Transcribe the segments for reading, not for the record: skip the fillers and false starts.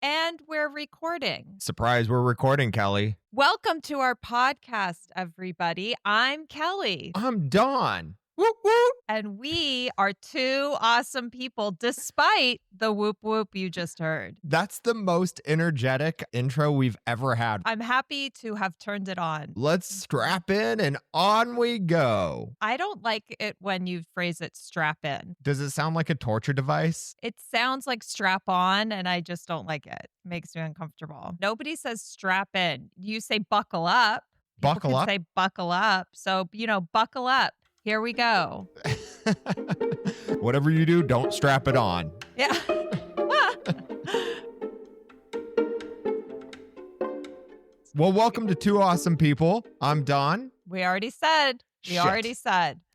And we're recording. Surprise, we're recording, Kelly. Welcome to our podcast, everybody. I'm Kelly. I'm Don. Whoop, whoop. And we are two awesome people, despite the whoop whoop you just heard. That's the most energetic intro we've ever had. I'm happy to have turned it on. Let's strap in and on we go. I don't like it when you phrase it strap in. Does it sound like a torture device? It sounds like strap on, and I just don't like it. It makes me uncomfortable. Nobody says strap in. You say buckle up. Buckle up? Say buckle up. So, buckle up. Here we go. Whatever you do, don't strap it on. Yeah. Well, welcome to Two Awesome People. I'm Don. We already said.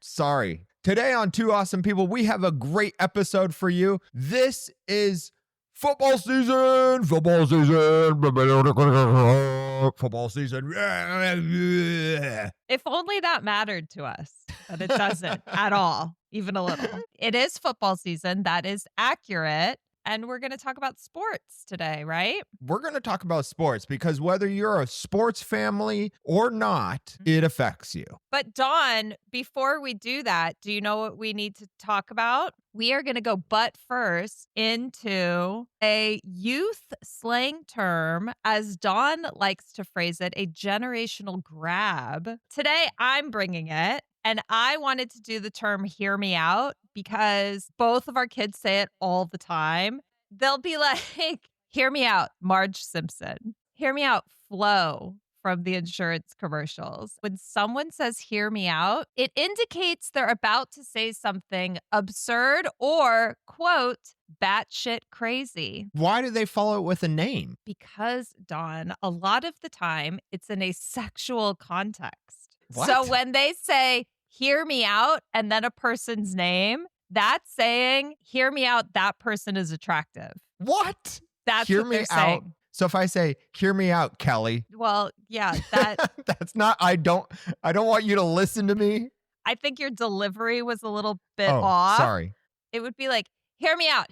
Sorry. Today on Two Awesome People, we have a great episode for you. This is football season. Football season. If only that mattered to us, but it doesn't at all, even a little. It is football season. That is accurate. And we're going to talk about sports today, right? We're going to talk about sports because whether you're a sports family or not, it affects you. But Dawn, before we do that, do you know what we need to talk about? We are going to go butt first into a youth slang term, as Dawn likes to phrase it, a generational grab. Today, I'm bringing it. And I wanted to do the term hear me out because both of our kids say it all the time. They'll be like, hear me out, Marge Simpson. Hear me out, Flo from the insurance commercials. When someone says hear me out, it indicates they're about to say something absurd or, quote, batshit crazy. Why do they follow it with a name? Because, Dawn, a lot of the time it's in a sexual context. What? So when they say, hear me out, and then a person's name, that's saying, hear me out, that person is attractive. What? That's hear what me they're out. saying. So if I say, hear me out, Kelly. Well, yeah, that That's not, I don't want you to listen to me. I think your delivery was a little bit off. Sorry. It would be like, hear me out,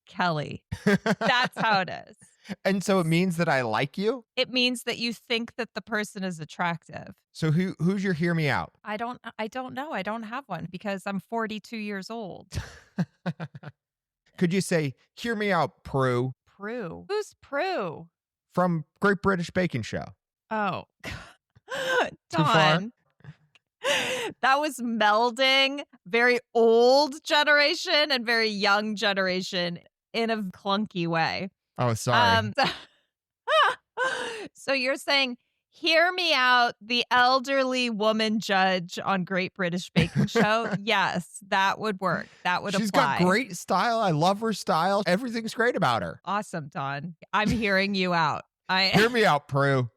Kelly. That's how it is. And so it means that I like you? It means that you think that the person is attractive. So who's your hear me out? I don't know. I don't have one because I'm 42 years old. Could you say, hear me out, Prue? Prue. Who's Prue? From Great British Baking Show. Oh. Too far? Dawn. That was melding very old generation and very young generation in a clunky way. Oh, sorry. So you're saying, hear me out, the elderly woman judge on Great British Baking Show? Yes, that would work. That would She's apply. got great style. I love her style. Everything's great about her. Awesome, Dawn. I'm hearing you out. Hear me out, Prue.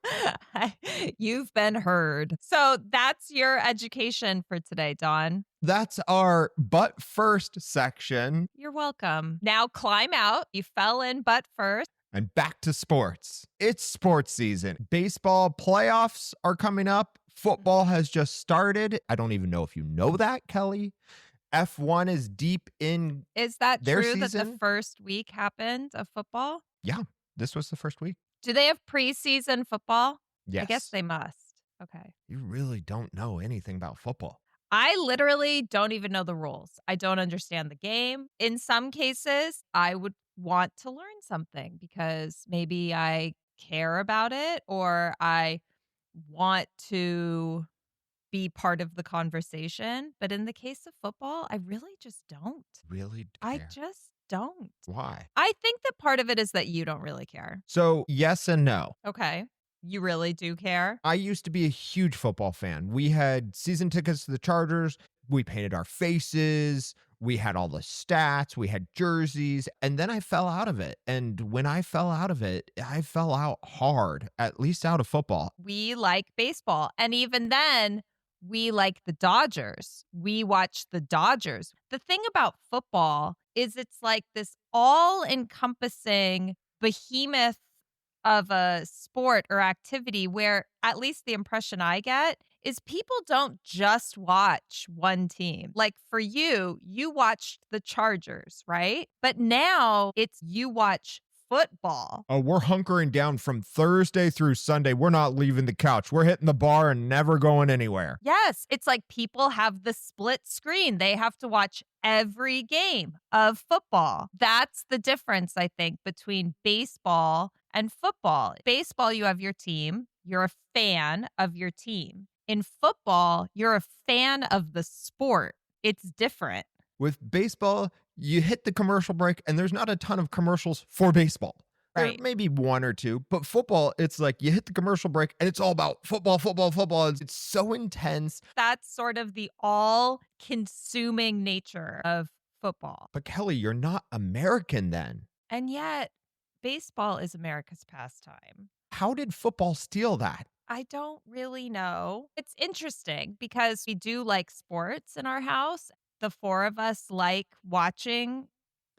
You've been heard. So that's your education for today, Dawn. That's our butt first section. You're welcome. Now climb out. You fell in butt first. And back to sports. It's sports season. Baseball playoffs are coming up. Football has just started. I don't even know if you know that, Kelly. F1 is deep in Is that their true season. that the first week happened of football? Yeah, this was the first week. Do they have preseason football? Yes. I guess they must. Okay. You really don't know anything about football. I literally don't even know the rules. I don't understand the game. In some cases, I would want to learn something because maybe I care about it or I want to be part of the conversation. But in the case of football, I really just don't. Really? I care. just don't. Why? I think that part of it is that you don't really care. So yes and no. Okay. You really do care? I used to be a huge football fan. We had season tickets to the Chargers. We painted our faces. We had all the stats. We had jerseys. And then I fell out of it. And when I fell out of it, I fell out hard, at least out of football. We like baseball. And even then, we like the Dodgers. We watch the Dodgers. The thing about football is it's like this all-encompassing behemoth of a sport or activity where, at least the impression I get, is people don't just watch one team. Like for you, you watched the Chargers, right? But now it's you watch football. Oh, we're hunkering down from Thursday through Sunday. We're not leaving the couch. We're hitting the bar and never going anywhere. Yes, it's like people have the split screen. They have to watch every game of football. That's the difference, I think, between baseball and football. Baseball, you have your team. You're a fan of your team. In football, you're a fan of the sport. It's different. With baseball, you hit the commercial break and there's not a ton of commercials for baseball. There Right. may be one or two, but football, it's like you hit the commercial break and it's all about football, football, football. It's so intense. That's sort of the all consuming nature of football. But Kelly, you're not American then. And yet, baseball is America's pastime. How did football steal that? I don't really know. It's interesting because we do like sports in our house. The four of us like watching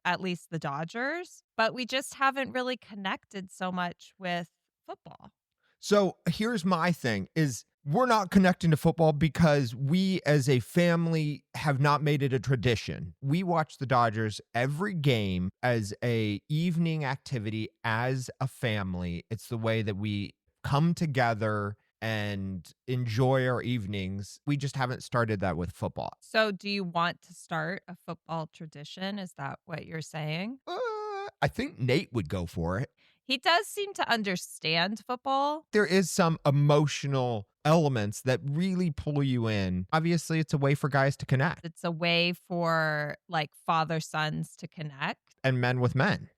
at least the Dodgers, but we just haven't really connected so much with football. So here's my thing is we're not connecting to football because we as a family have not made it a tradition. We watch the Dodgers every game as a evening activity as a family. It's the way that we come together and enjoy our evenings. We just haven't started that with football. So, do you want to start a football tradition? Is that what you're saying? I think Nate would go for it. He does seem to understand football. There is some emotional elements that really pull you in. Obviously, it's a way for guys to connect It's a way for like father sons to connect. and men with men.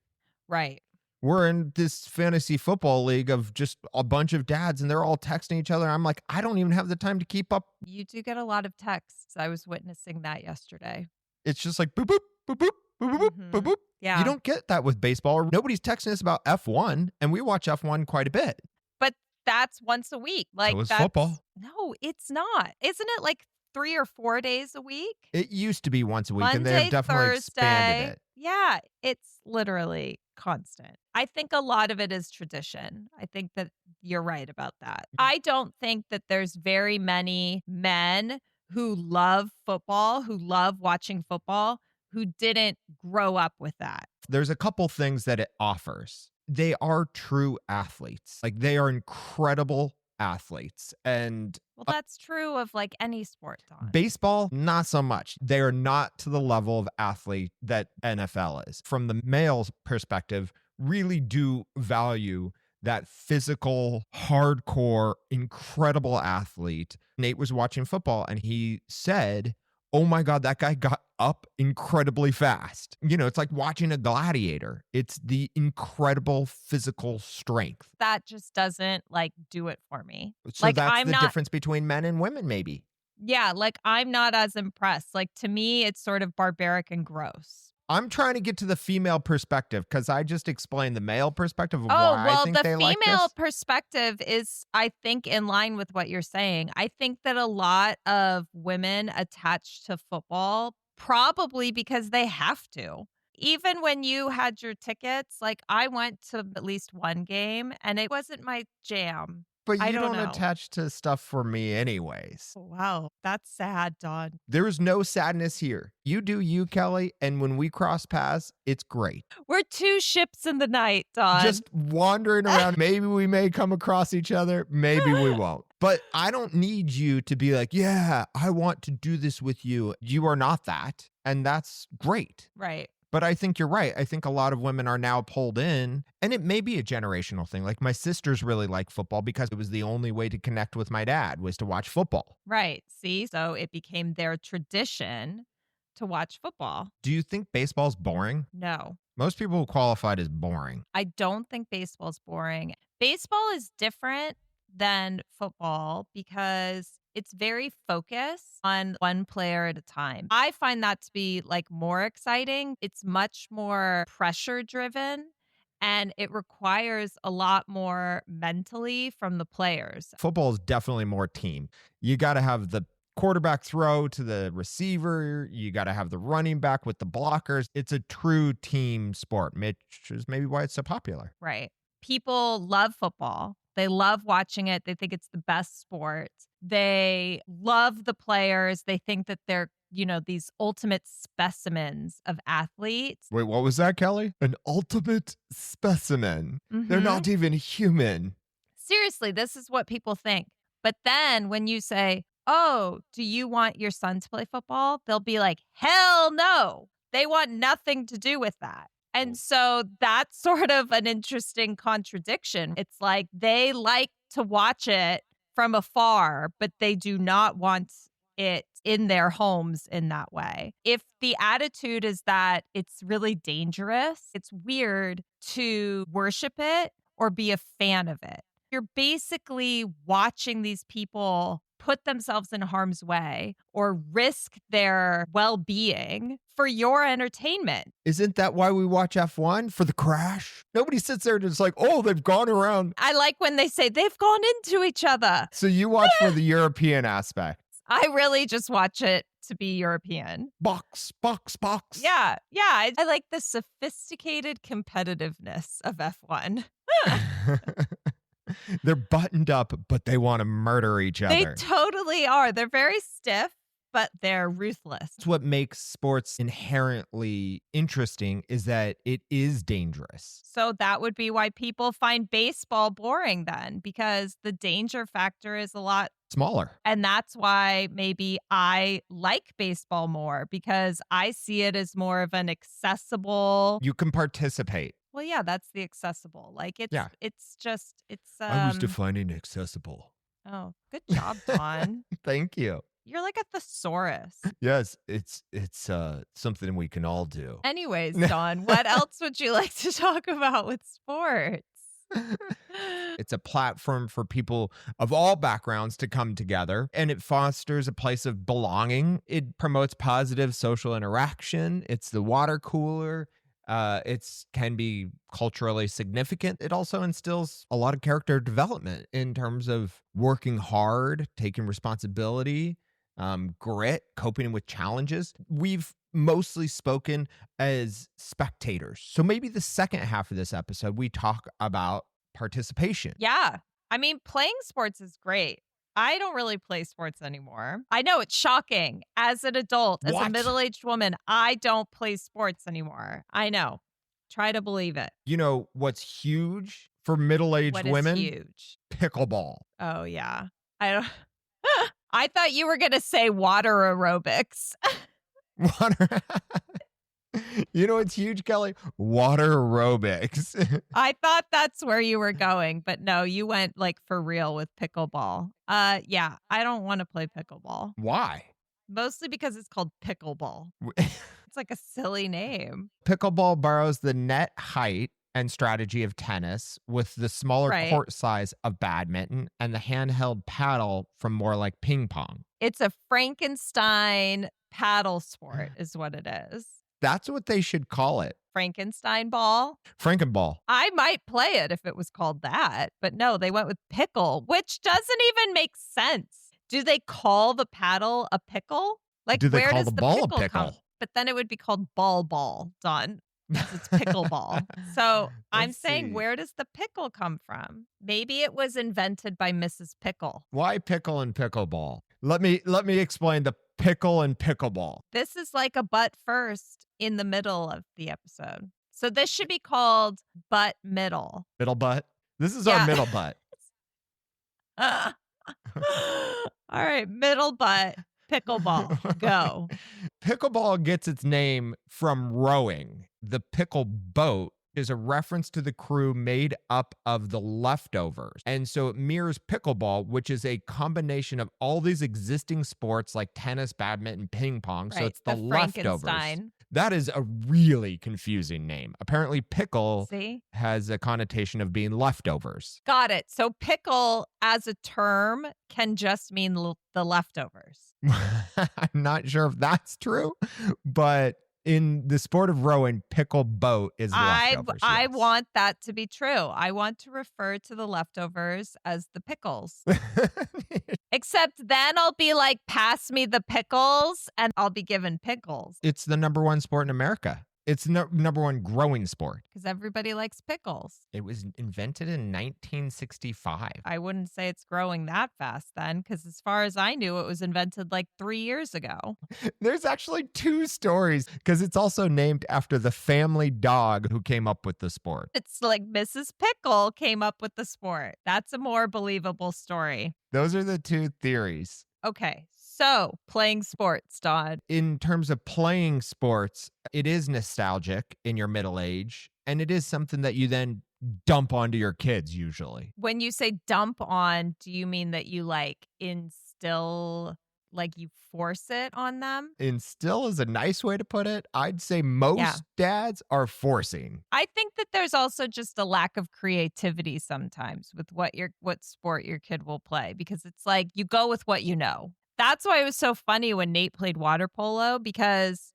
Right. We're in this fantasy football league of just a bunch of dads and they're all texting each other. I'm like, I don't even have the time to keep up. You do get a lot of texts. I was witnessing that yesterday. It's just like boop, boop, boop, boop, boop, boop, boop, boop, boop. Yeah. You don't get that with baseball. Nobody's texting us about F1 and we watch F1 quite a bit. But that's once a week. Like is that's football. No, it's not. Isn't it like 3 or 4 days a week? It used to be once a week and they Monday, have definitely Thursday. expanded it. Yeah, it's literally constant. I think a lot of it is tradition. I think that you're right about that. I don't think that there's very many men who love football, who love watching football, who didn't grow up with that. There's a couple things that it offers. They are true athletes. Like they are incredible athletes. And Well, that's true of like any sport, Don. baseball, not so much. They are not to the level of athlete that NFL is. From the male's perspective, really do value that physical, hardcore, incredible athlete. Nate was watching football and he said, oh my God, that guy got up incredibly fast. You know, it's like watching a gladiator. It's the incredible physical strength. That just doesn't like do it for me. So Like, that's I'm the not- difference between men and women, maybe. Yeah, like I'm not as impressed. Like to me, it's sort of barbaric and gross. I'm trying to get to the female perspective because I just explained the male perspective of Oh, why I well, think the they like female this. perspective is, I think, in line with what you're saying. I think that a lot of women attach to football probably because they have to. Even when you had your tickets, like I went to at least one game and it wasn't my jam. But I you don't don't know. attach to stuff for me anyways. Oh, wow, that's sad, Dawn. There is no sadness here. You do you, Kelly, and when we cross paths, it's great. We're two ships in the night, Dawn. Just wandering around. Maybe we may come across each other. Maybe we won't. But I don't need you to be like, yeah, I want to do this with you. You are not that. And that's great. Right. But I think you're right. I think a lot of women are now pulled in, and it may be a generational thing. Like my sisters really like football because it was the only way to connect with my dad was to watch football. Right. See, so it became their tradition to watch football. Do you think baseball's boring? No, Most people qualify it as boring. I don't think baseball's boring. Baseball is different than football because it's very focused on one player at a time. I find that to be like more exciting. It's much more pressure driven and it requires a lot more mentally from the players. Football is definitely more team. You got to have the quarterback throw to the receiver. You got to have the running back with the blockers. It's a true team sport, which is maybe why it's so popular. Right. People love football. They love watching it. They think it's the best sport. They love the players. They think that they're, these ultimate specimens of athletes. Wait, what was that, Kelly? An ultimate specimen. They're Mhm. not even human. Seriously, this is what people think. But then when you say, "Oh, do you want your son to play football?" They'll be like, "Hell no." They want nothing to do with that. And so that's sort of an interesting contradiction. It's like they like to watch it from afar, but they do not want it in their homes in that way. If the attitude is that it's really dangerous, it's weird to worship it or be a fan of it. You're basically watching these people put themselves in harm's way or risk their well-being for your entertainment. Isn't that why we watch F1? For the crash? Nobody sits there and is like, oh, they've gone around. I like when they say they've gone into each other. So you watch for the European aspect. I really just watch it to be European. Box. Yeah. I like the sophisticated competitiveness of F1. They're buttoned up, but they want to murder each other. They totally are. They're very stiff, but they're ruthless. That's what makes sports inherently interesting, is that it is dangerous. So that would be why people find baseball boring then, because the danger factor is a lot smaller. And that's why maybe I like baseball more, because I see it as more of an accessible. You can participate. Well, yeah, that's the accessible. Like it's I was defining accessible. Oh, good job, Dawn. Thank you. You're like a thesaurus. Yes, it's something we can all do. Anyways, Dawn, what else would you like to talk about with sports? It's a platform for people of all backgrounds to come together, and it fosters a place of belonging. It promotes positive social interaction. It's the water cooler. It can be culturally significant. It also instills a lot of character development in terms of working hard, taking responsibility, grit, coping with challenges. We've mostly spoken as spectators. So maybe the second half of this episode, we talk about participation. Yeah. I mean, playing sports is great. I don't really play sports anymore. I know it's shocking. As an adult, as a middle-aged woman, I don't play sports anymore. I know. Try to believe it. You know what's huge for middle-aged women? What is huge? Pickleball. Oh, yeah. I thought you were going to say water aerobics. Water. You know what's huge, Kelly? Water aerobics. I thought that's where you were going, but no, you went like for real with pickleball. Yeah, I don't want to play pickleball. Why? Mostly because it's called pickleball. It's like a silly name. Pickleball borrows the net height and strategy of tennis with the smaller court size of badminton and the handheld paddle from more like ping pong. It's a Frankenstein paddle sport is what it is. That's what they should call it. Frankenstein ball? Frankenball. I might play it if it was called that. But no, they went with pickle, which doesn't even make sense. Do they call the paddle a pickle? Like, do they where call does the ball a pickle? Come? But then it would be called ball, Don. It's pickleball. So I'm saying, where does the pickle come from? Maybe it was invented by Mrs. Pickle. Why pickle and pickleball? Let me explain the pickle and pickleball. This is like a butt first in the middle of the episode. So this should be called butt middle. Middle butt? This is our middle butt. All right, middle butt, pickleball, go. Pickleball gets its name from rowing. The pickle boat is a reference to the crew made up of the leftovers. And so it mirrors pickleball, which is a combination of all these existing sports like tennis, badminton, ping pong. Right. So it's the leftovers. That is a really confusing name. Apparently pickle has a connotation of being leftovers. Got it. So pickle as a term can just mean the leftovers. I'm not sure if that's true, but in the sport of rowing, pickle boat is leftovers. I want that to be true. I want to refer to the leftovers as the pickles. Except then I'll be like, pass me the pickles, and I'll be given pickles. It's the #1 sport in America. It's number one growing sport. Because everybody likes pickles. It was invented in 1965. I wouldn't say it's growing that fast then, because as far as I knew, it was invented like 3 years ago. There's actually 2 stories because it's also named after the family dog who came up with the sport. It's like Mrs. Pickle came up with the sport. That's a more believable story. Those are the 2 theories. Okay, so playing sports, Don. In terms of playing sports, it is nostalgic in your middle age, and it is something that you then dump onto your kids usually. When you say dump on, do you mean that you like instill, like you force it on them? Instill is a nice way to put it. I'd say most dads are forcing. I think that there's also just a lack of creativity sometimes with what sport your kid will play, because it's like you go with what you know. That's why it was so funny when Nate played water polo, because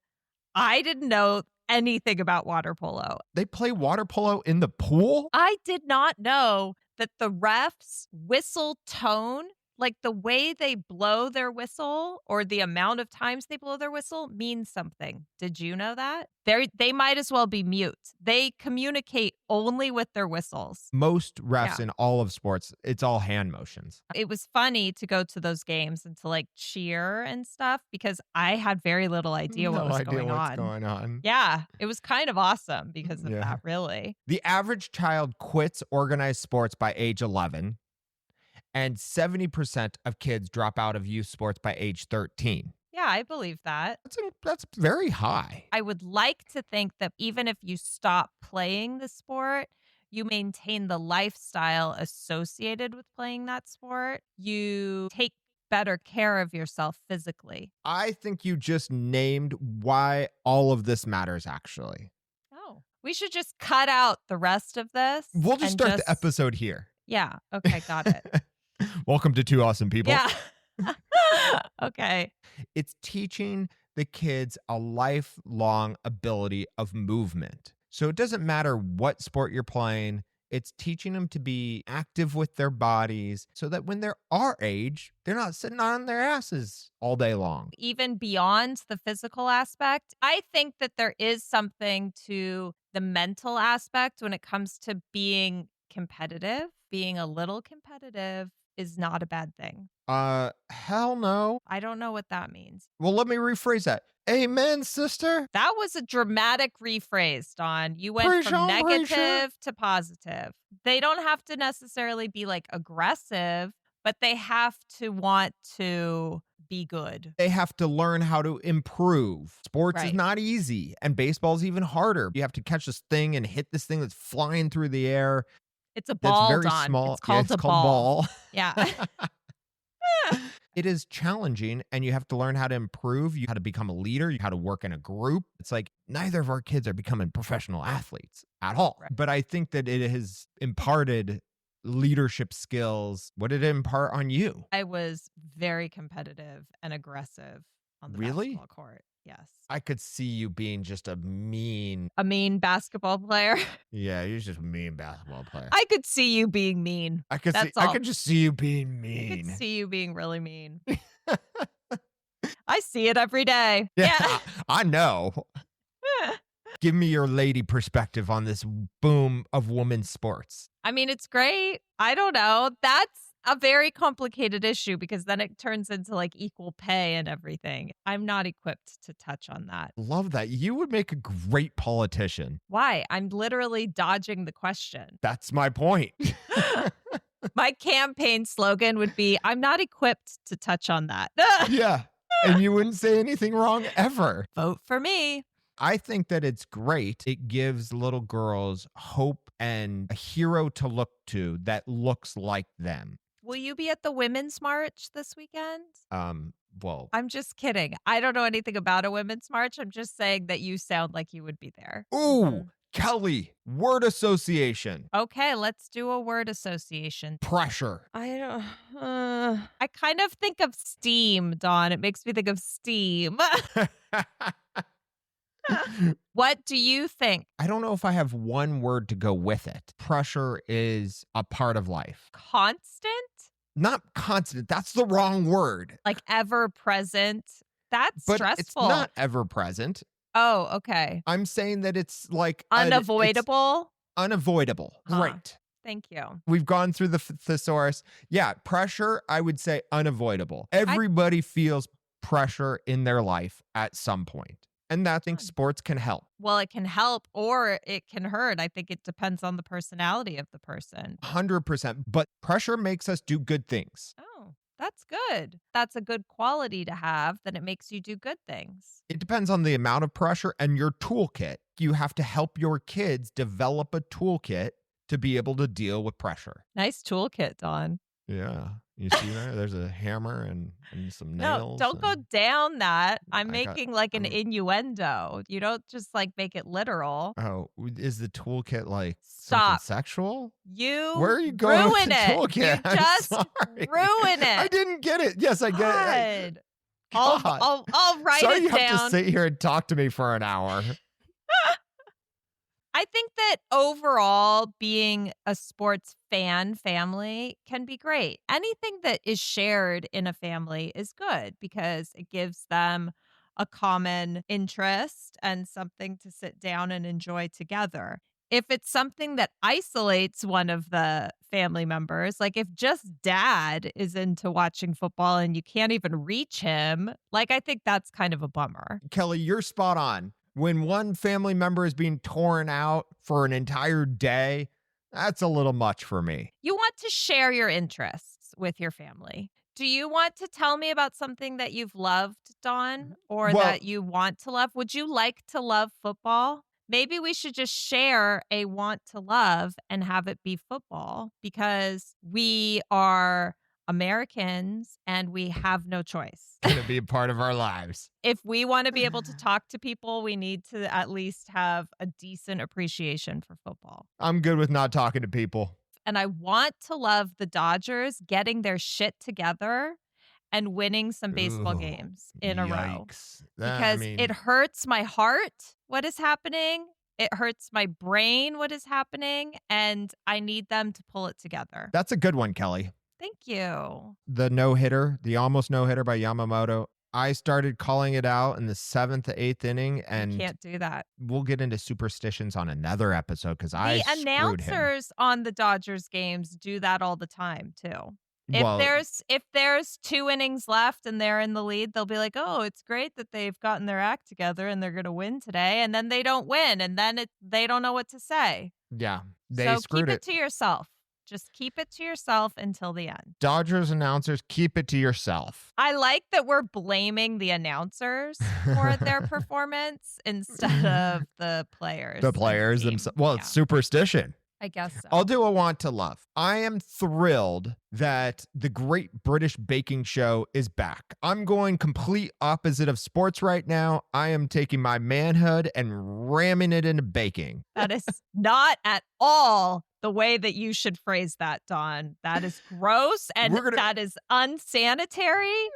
I didn't know anything about water polo. They play water polo in the pool? I did not know that the refs whistle tone, like the way they blow their whistle or the amount of times they blow their whistle, means something. Did you know that? They might as well be mute. They communicate only with their whistles. Most refs in all of sports, it's all hand motions. It was funny to go to those games and to like cheer and stuff, because I had very little idea what was going on. Yeah, it was kind of awesome because of that, really. The average child quits organized sports by age 11. And 70% of kids drop out of youth sports by age 13. Yeah, I believe that. That's very high. I would like to think that even if you stop playing the sport, you maintain the lifestyle associated with playing that sport. You take better care of yourself physically. I think you just named why all of this matters, actually. Oh, we should just cut out the rest of this. We'll just start the episode here. Yeah. Okay. Got it. Welcome to Two Awesome People. Yeah. Okay. It's teaching the kids a lifelong ability of movement. So it doesn't matter what sport you're playing. It's teaching them to be active with their bodies so that when they're our age, they're not sitting on their asses all day long. Even beyond the physical aspect, I think that there is something to the mental aspect when it comes to being competitive. Being a little competitive is not a bad thing. Hell no. I don't know what that means. Well, let me rephrase that. Amen, sister. That was a dramatic rephrase, Don. You went from negative to positive. They don't have to necessarily be like aggressive, but they have to want to be good. They have to learn how to improve. Sports is not easy, and baseball's even harder. You have to catch this thing and hit this thing that's flying through the air. It's a ball, that's very Don. small. It's called a ball. Yeah. It is challenging, and you have to learn how to improve. You how to become a leader. You how to work in a group. It's like neither of our kids are becoming professional athletes at all. Right. But I think that it has imparted leadership skills. What did it impart on you? I was very competitive and aggressive on the basketball court. Yes. I could see you being just a mean basketball player. Yeah, you're just a mean basketball player. I could see you being mean. I could just see you being mean. I could see you being really mean. I see it every day. Yeah. I know. Give me your lady perspective on this boom of women's sports. I mean, it's great. I don't know. That's a very complicated issue, because then it turns into like equal pay and everything. I'm not equipped to touch on that. Love that. You would make a great politician. Why? I'm literally dodging the question. That's my point. My campaign slogan would be, I'm not equipped to touch on that. Yeah. And you wouldn't say anything wrong ever. Vote for me. I think that it's great. It gives little girls hope and a hero to look to that looks like them. Will you be at the Women's March this weekend? Well, I'm just kidding. I don't know anything about a Women's March. I'm just saying that you sound like you would be there. Ooh, Kelly, word association. Okay, let's do a word association. Pressure. I kind of think of steam, Dawn. It makes me think of steam. What do you think? I don't know if I have one word to go with it. Pressure is a part of life. Constant? Not constant. That's the wrong word. Like ever present. That's but stressful. It's not ever present. Oh, okay. I'm saying that it's like it's Unavoidable? unavoidable. Huh. Great. Thank you. We've gone through the thesaurus. Yeah, pressure, I would say unavoidable. I Everybody feels pressure in their life at some point. And I think sports can help. Well, it can help or it can hurt. I think it depends on the personality of the person. 100%. But pressure makes us do good things. Oh, that's good. That's a good quality to have, that it makes you do good things. It depends on the amount of pressure and your toolkit. You have to help your kids develop a toolkit to be able to deal with pressure. Nice toolkit, Don. Yeah. You see there? There's a hammer and some nails. No, don't go down that. I'm I making like an I'm- innuendo. You don't just like make it literal. Oh, is the toolkit like Stop. something sexual? You Where are you going with ruin the it. toolkit? You I'm just sorry. ruin it. I didn't get it. Yes, I get it. God. God. I'll write Sorry it you down. have to sit here and talk to me for an hour. I think that overall, being a sports fan family can be great. Anything that is shared in a family is good because it gives them a common interest and something to sit down and enjoy together. If it's something that isolates one of the family members, like if just dad is into watching football and you can't even reach him, like I think that's kind of a bummer. Kelly, you're spot on. When one family member is being torn out for an entire day, that's a little much for me. You want to share your interests with your family. Do you want to tell me about something that you've loved, Dawn, or Well- that you want to love? Would you like to love football? Maybe we should just share a want to love and have it be football because we are Americans and we have no choice. Going to be a part of our lives. If we want to be able to talk to people, we need to at least have a decent appreciation for football. I'm good with not talking to people. And I want to love the Dodgers getting their shit together and winning some baseball Ooh, games in a row. Yikes. Because it hurts my heart what is happening. It hurts my brain what is happening. And I need them to pull it together. That's a good one, Kelly. Thank you. The no-hitter, the almost no-hitter by Yamamoto, I started calling it out in the 7th, 8th inning, and Can't do that. we'll get into superstitions on another episode because I The screwed him. announcers on the Dodgers games do that all the time too. Well, If there's 2 innings left and they're in the lead, they'll be like, "Oh, it's great that they've gotten their act together and they're going to win today." And then they don't win, and then they don't know what to say. yeah, they So screwed keep it. it to yourself. Just keep it to yourself until the end. Dodgers announcers, keep it to yourself. I like that we're blaming the announcers for their performance instead of the players. The players team. themselves. Well, Yeah, it's superstition. I guess so. I'll do a want to love. I am thrilled that the Great British Baking Show is back. I'm going complete opposite of sports right now. I am taking my manhood and ramming it into baking. That is not at all the way that you should phrase that, Dawn. That is gross and that is unsanitary.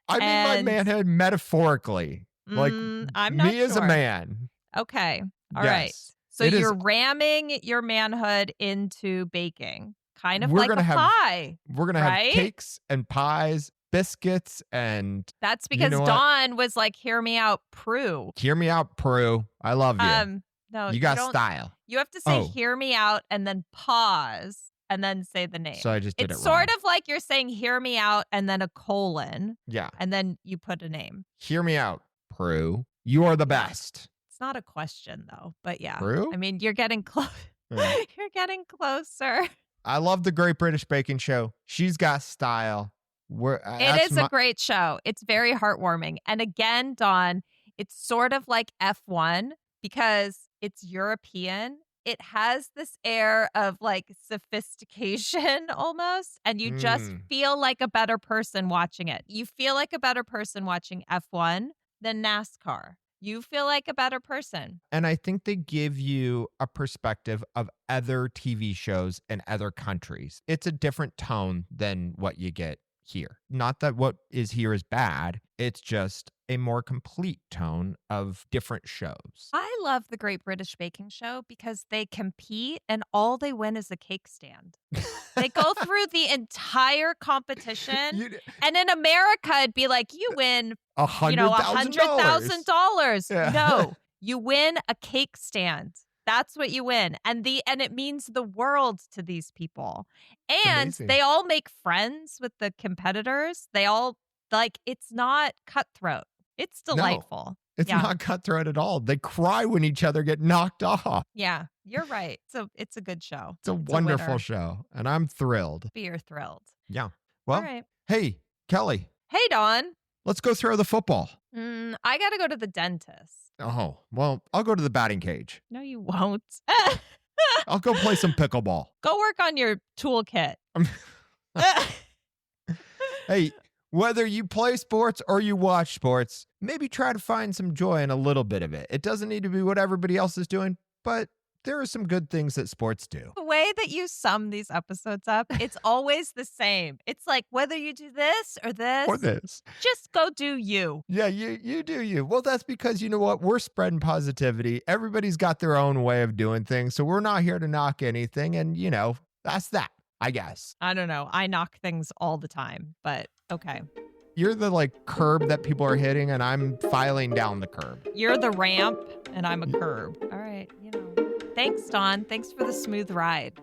I mean my And- manhood metaphorically. Like I'm not me as a sure. man. Okay. All right. Yes. So It is- you're ramming your manhood into baking, kind of We're like gonna a have- pie. We're going to Right? have cakes and pies, biscuits, and That's because know what? Dawn was like, "Hear me out, Prue." hear me out, Prue. I love you. No, you got don't- style. You have to say, Oh. "Hear me out," and then pause, and then say the name. So I just did It's it sort wrong. of like you're saying, "Hear me out," and then a colon, Yeah. and then you put a name. Hear me out, Prue. You are the best. It's not a question though, but yeah. Prue? I mean, you're getting close. Yeah. You're getting closer. I love the Great British Baking Show. She's got style. It is a great show. It's very heartwarming. And again, Dawn, it's sort of like F1 because it's European. It has this air of like sophistication almost, and you just feel like a better person watching it. You feel like a better person watching F1 than NASCAR. You feel like a better person. And I think they give you a perspective of other TV shows in other countries. It's a different tone than what you get here. Not that what is here is bad. It's just a more complete tone of different shows. I love the Great British Baking Show because they compete and all they win is a cake stand. They go through the entire competition. And in America, it'd be like, you win, $100,000. $100,000. Yeah. No, You win a cake stand. That's what you win. And it means the world to these people. It's And amazing. they all make friends with the competitors. They all it's not cutthroat. It's No, delightful. it's Yeah. not cutthroat at all. They cry when each other get knocked off. Yeah, you're right. So it's a good show. It's a wonderful show, and I'm thrilled. You're thrilled. Yeah. All Well, right. hey, Kelly, Hey, Dawn. let's go throw the football. I got to go to the dentist. Oh, well, I'll go to the batting cage. No, you won't. I'll go play some pickleball. Go work on your toolkit. Hey, whether you play sports or you watch sports, maybe try to find some joy in a little bit of it. It doesn't need to be what everybody else is doing, but there are some good things that sports do. The way that you sum these episodes up, it's always the same. It's like whether you do this or this, Or this. just go do you. Yeah, you do you. Well, that's because you know what? We're spreading positivity. Everybody's got their own way of doing things. So we're not here to knock anything. And, that's that, I guess. I don't know. I knock things all the time, but okay. You're the curb that people are hitting, and I'm filing down the curb. You're the ramp and I'm a curb. All right. Thanks, Dawn. Thanks for the smooth ride.